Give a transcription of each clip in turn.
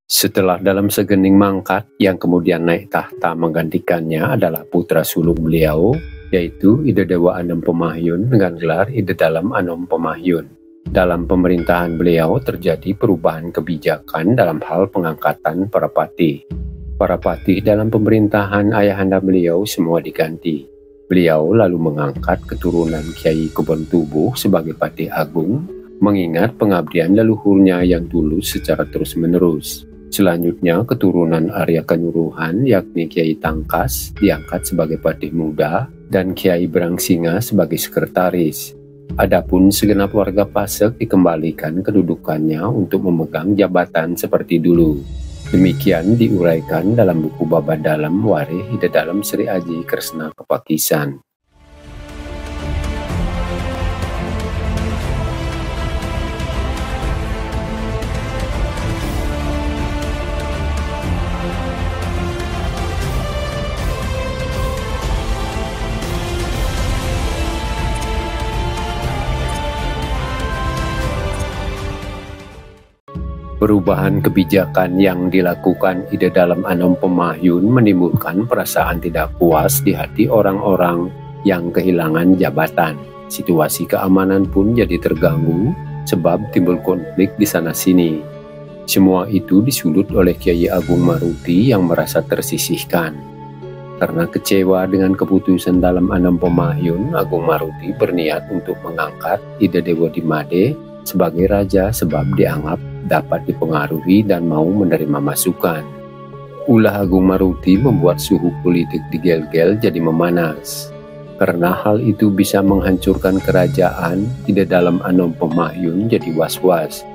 Setelah dalam segening mangkat, yang kemudian naik tahta menggantikannya adalah putra sulung beliau, yaitu Ide Dewa Anom Pemahyun dengan gelar Ide Dalam Anom Pemahyun. Dalam pemerintahan beliau terjadi perubahan kebijakan dalam hal pengangkatan para patih. Para patih dalam pemerintahan ayahanda beliau semua diganti. Beliau lalu mengangkat keturunan Kiai Kebon Tubuh sebagai patih agung, mengingat pengabdian leluhurnya yang dulu secara terus-menerus. Selanjutnya keturunan Arya Kanyuruhan yakni Kiai Tangkas diangkat sebagai patih muda dan Kiai Brangsinga sebagai sekretaris. Adapun segenap warga Pasek dikembalikan kedudukannya untuk memegang jabatan seperti dulu. Demikian diuraikan dalam buku Baba Dalam Warih Ide Dalam Sri Aji Kresna Kepakisan. Perubahan kebijakan yang dilakukan Ide Dalam Anom Pemahyun menimbulkan perasaan tidak puas di hati orang-orang yang kehilangan jabatan. Situasi keamanan pun jadi terganggu sebab timbul konflik di sana-sini. Semua itu disulut oleh Kiai Agung Maruti yang merasa tersisihkan. Karena kecewa dengan keputusan Dalam Anom Pemahyun, Agung Maruti berniat untuk mengangkat Ide Dewa Dimade sebagai raja sebab dianggap dapat dipengaruhi dan mau menerima masukan. Ulah Agung Maruti membuat suhu politik di Gel-Gel jadi memanas. Karena hal itu bisa menghancurkan kerajaan, Ide Dalam Anom Pemahyun jadi was-was.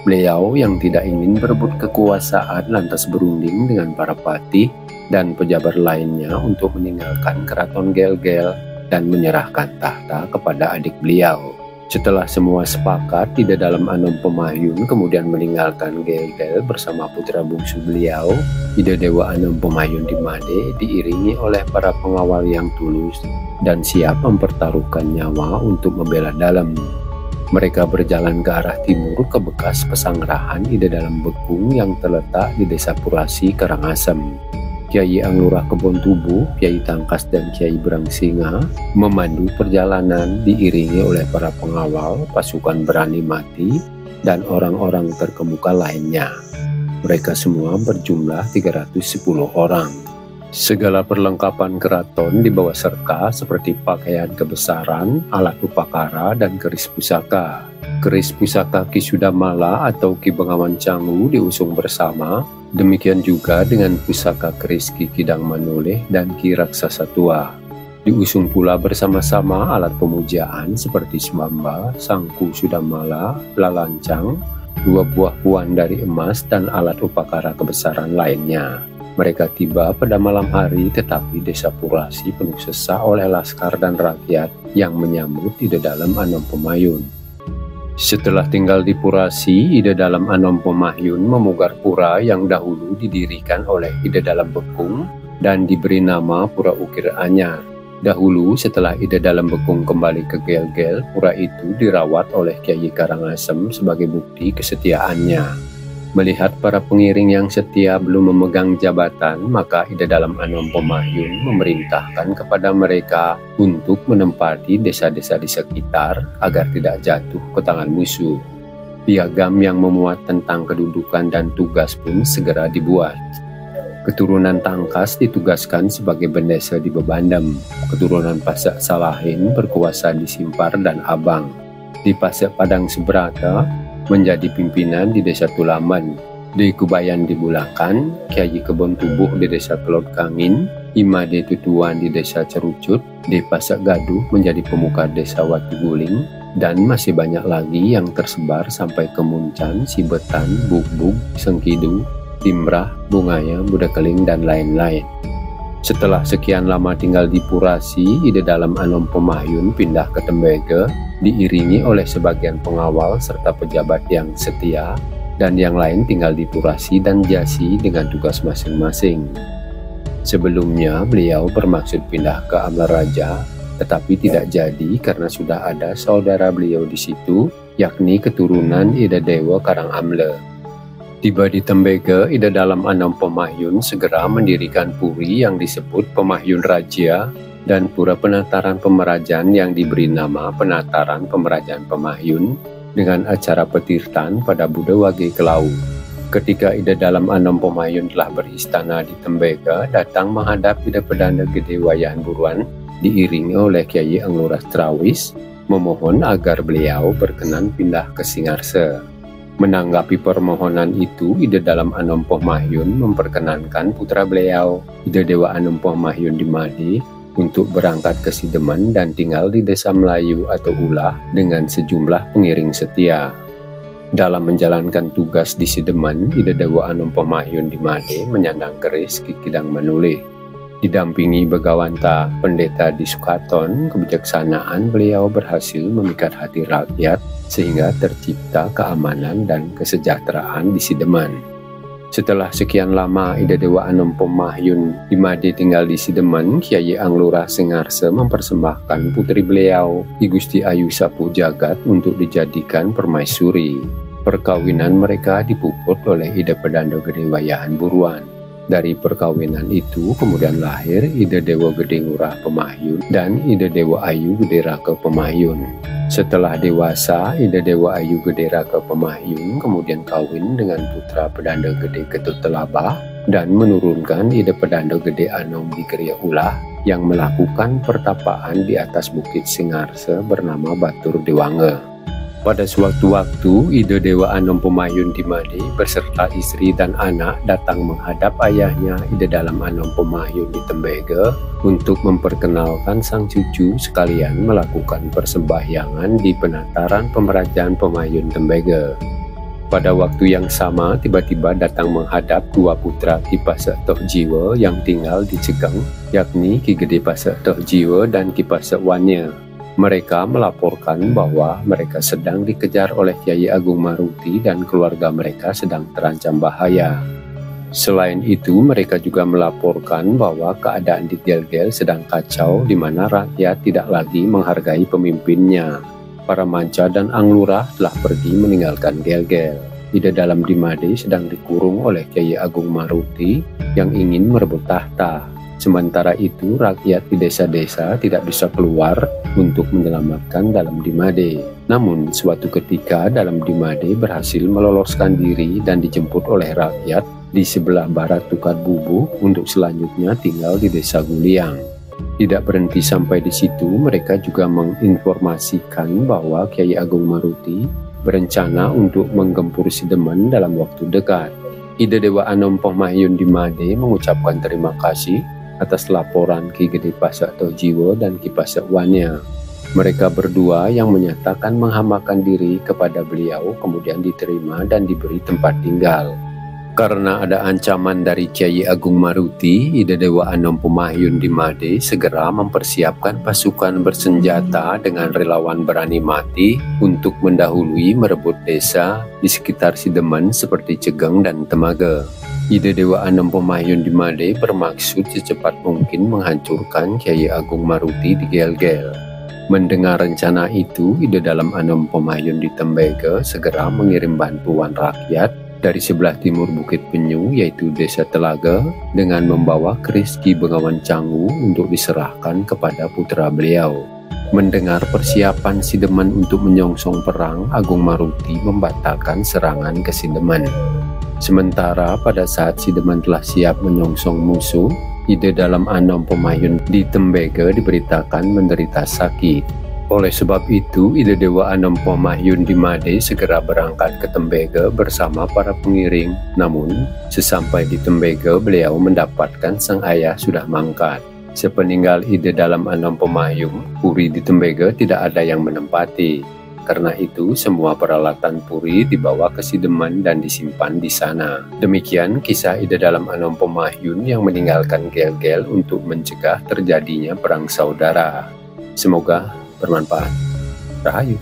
Beliau yang tidak ingin berebut kekuasaan lantas berunding dengan para patih dan pejabat lainnya untuk meninggalkan keraton Gel-Gel dan menyerahkan tahta kepada adik beliau. Setelah semua sepakat, Ide Dalam Anom Pemahyun kemudian meninggalkan Gel-Gel bersama putra bungsu beliau, Ide Dewa Anom Pemahyun Dimade, diiringi oleh para pengawal yang tulus dan siap mempertaruhkan nyawa untuk membela Dalam. Mereka berjalan ke arah timur ke bekas pesanggerahan Ide Dalam Bekung yang terletak di Desa Purasi, Karangasem. Kiai Anglurah Kebon Tubuh, Kiai Tangkas dan Kiai Brangsinga memandu perjalanan diiringi oleh para pengawal, pasukan berani mati, dan orang-orang terkemuka lainnya. Mereka semua berjumlah 310 orang. Segala perlengkapan keraton dibawa serta seperti pakaian kebesaran, alat upakara, dan keris pusaka. Keris pusaka Ki Sudamala atau Ki Bengawan Canggu diusung bersama, demikian juga dengan pusaka keris Ki Kidang Manoleh dan Ki Raksasa Tua. Diusung pula bersama-sama alat pemujaan seperti Semamba, Sangku Sudamala, Lalancang, 2 buah puan dari emas, dan alat upakara kebesaran lainnya. Mereka tiba pada malam hari, tetapi Desa Purasi penuh sesak oleh laskar dan rakyat yang menyambut Ide Dalam Anom Pemahyun. Setelah tinggal di Purasi, Ide Dalam Anom Pemahyun memugar pura yang dahulu didirikan oleh Ide Dalam Bekung dan diberi nama Pura Ukir Anyar. Dahulu setelah Ide Dalam Bekung kembali ke Gel-Gel, pura itu dirawat oleh Kiai Karangasem sebagai bukti kesetiaannya. Melihat para pengiring yang setia belum memegang jabatan, maka Ide Dalam Anom Pemahyun memerintahkan kepada mereka untuk menempati desa-desa di sekitar agar tidak jatuh ke tangan musuh. Piagam yang memuat tentang kedudukan dan tugas pun segera dibuat. Keturunan Tangkas ditugaskan sebagai bendesa di Bebandem. Keturunan Pasek Salahin berkuasa di Simpar dan Abang. Di Pasek Padang Seberata menjadi pimpinan di Desa Tulaman. Di Kubayan di Bulakan, Kiai Kebon Tubuh di Desa Kelot Kangin, Imade Tutuan di Desa Cerucut, di Pasek Gaduh menjadi pemuka Desa Watu Guling, dan masih banyak lagi yang tersebar sampai ke Muncan, Sibetan, Bugbug, Sengkidu, Timrah, Bungaya, Budakeling, dan lain-lain. Setelah sekian lama tinggal di Purasi, Ide Dalam Anom Pemahyun pindah ke Tembege, diiringi oleh sebagian pengawal serta pejabat yang setia, dan yang lain tinggal di Purasi dan Jasi dengan tugas masing-masing. Sebelumnya beliau bermaksud pindah ke Amlaraja, tetapi tidak jadi karena sudah ada saudara beliau di situ, yakni keturunan Ide Dewa Karangamle. Tiba di Tembege, Ida Dalam Anom Pemahyun segera mendirikan puri yang disebut Pemahyun Raja dan pura penataran pemerajaan yang diberi nama Penataran Pemerajaan Pemahyun dengan acara petirtan pada Buddha Wage Kelau. Ketika Ida Dalam Anom Pemahyun telah beristana di Tembege, datang menghadap Ida Pedanda Gede Wayahan Buruan diiringi oleh Kyai Angluras Trawis memohon agar beliau berkenan pindah ke Singarse. Menanggapi permohonan itu, Ida Dalam Anom Pemahyun memperkenankan putra beliau, Ida Dewa Anom Pemahyun di Made, untuk berangkat ke Sidemen dan tinggal di Desa Melayu atau Ulah dengan sejumlah pengiring setia. Dalam menjalankan tugas di Sidemen, Ida Dewa Anom Pemahyun di Made menyandang keris Ki Kidang Manulih. Didampingi Begawanta Pendeta di Sukaton, kebijaksanaan beliau berhasil memikat hati rakyat sehingga tercipta keamanan dan kesejahteraan di Sidemen. Setelah sekian lama Ida Dewa Anom Pemahyun di Made tinggal di Sidemen, Kyai Anglurah Singarse mempersembahkan putri beliau, I Gusti Ayu Sapu Jagat, untuk dijadikan permaisuri. Perkawinan mereka dipuput oleh Ida Pedanda Gede Wayahan Buruan. Dari perkawinan itu kemudian lahir Ida Dewa Gede Ngurah Pemahyun dan Ida Dewa Ayu Gede Raka Pemahyun. Setelah dewasa, Ida Dewa Ayu Gede Raka Pemahyun kemudian kawin dengan putra Pedanda Gede Ketut Telabah dan menurunkan Ida Pedanda Gede Anom di Kriya Ulah yang melakukan pertapaan di atas Bukit Singarse bernama Batur Dewange. Pada suatu waktu, Ida Dewa Anom Pemahyun di Made beserta istri dan anak datang menghadap ayahnya Ida Dalam Anom Pemahyun di Tembege untuk memperkenalkan sang cucu sekalian melakukan persembahyangan di Penataran Pemerajaan Pemahyun Tembege. Pada waktu yang sama, tiba-tiba datang menghadap dua putra Ki Pasek Tok Jiwa yang tinggal di Cegeng, yakni Ki Gede Pasek Tok Jiwa dan Ki Pasek Wanya. Mereka melaporkan bahwa mereka sedang dikejar oleh Kyai Agung Maruti dan keluarga mereka sedang terancam bahaya. Selain itu, mereka juga melaporkan bahwa keadaan di Gelgel sedang kacau di mana rakyat tidak lagi menghargai pemimpinnya. Para manca dan Anglurah telah pergi meninggalkan Gelgel. Ida Dalam di Made sedang dikurung oleh Kyai Agung Maruti yang ingin merebut tahta. Sementara itu, rakyat di desa-desa tidak bisa keluar untuk menyelamatkan Dalam di Made. Namun, suatu ketika Dalam di Made berhasil meloloskan diri dan dijemput oleh rakyat di sebelah barat Tukar Bubuk untuk selanjutnya tinggal di Desa Guliang. Tidak berhenti sampai di situ, mereka juga menginformasikan bahwa Kyai Agung Maruti berencana untuk menggempur Sidemen dalam waktu dekat. Ida Dewa Anom Pemahyun di Made mengucapkan terima kasih atas laporan Ki Gede Pasek Tok Jiwa dan Ki Pasek Wanya. Mereka berdua yang menyatakan menghambakan diri kepada beliau kemudian diterima dan diberi tempat tinggal. Karena ada ancaman dari Kyai Agung Maruti, Ida Dewa Anom Pemahyun di Made segera mempersiapkan pasukan bersenjata dengan relawan berani mati untuk mendahului merebut desa di sekitar Sidemen seperti Cegeng dan Temage. Ida Dewa Anom Pemahyun di Made bermaksud secepat mungkin menghancurkan Kyai Agung Maruti di Gelgel. Mendengar rencana itu, Ida Dalam Anom Pemahyun di Tembege segera mengirim bantuan rakyat dari sebelah timur Bukit Penyu, yaitu Desa Telaga, dengan membawa keris Ki Bengawan Canggu untuk diserahkan kepada putra beliau. Mendengar persiapan Sidemen untuk menyongsong perang, Agung Maruti membatalkan serangan ke Sidemen. Sementara pada saat Sidemen telah siap menyongsong musuh, Ida Dalam Anom Pemahyun di Tembege diberitakan menderita sakit. Oleh sebab itu, Ida Dewa Anom Pemahyun di Made segera berangkat ke Tembege bersama para pengiring. Namun, sesampai di Tembege, beliau mendapatkan sang ayah sudah mangkat. Sepeninggal Ida Dalam Anom Pemahyun, puri di Tembege tidak ada yang menempati. Karena itu, semua peralatan puri dibawa ke Sidemen dan disimpan di sana. Demikian kisah Ida Dalam Anom Pemahyun yang meninggalkan Gelgel untuk mencegah terjadinya perang saudara. Semoga bermanfaat. Rahayu.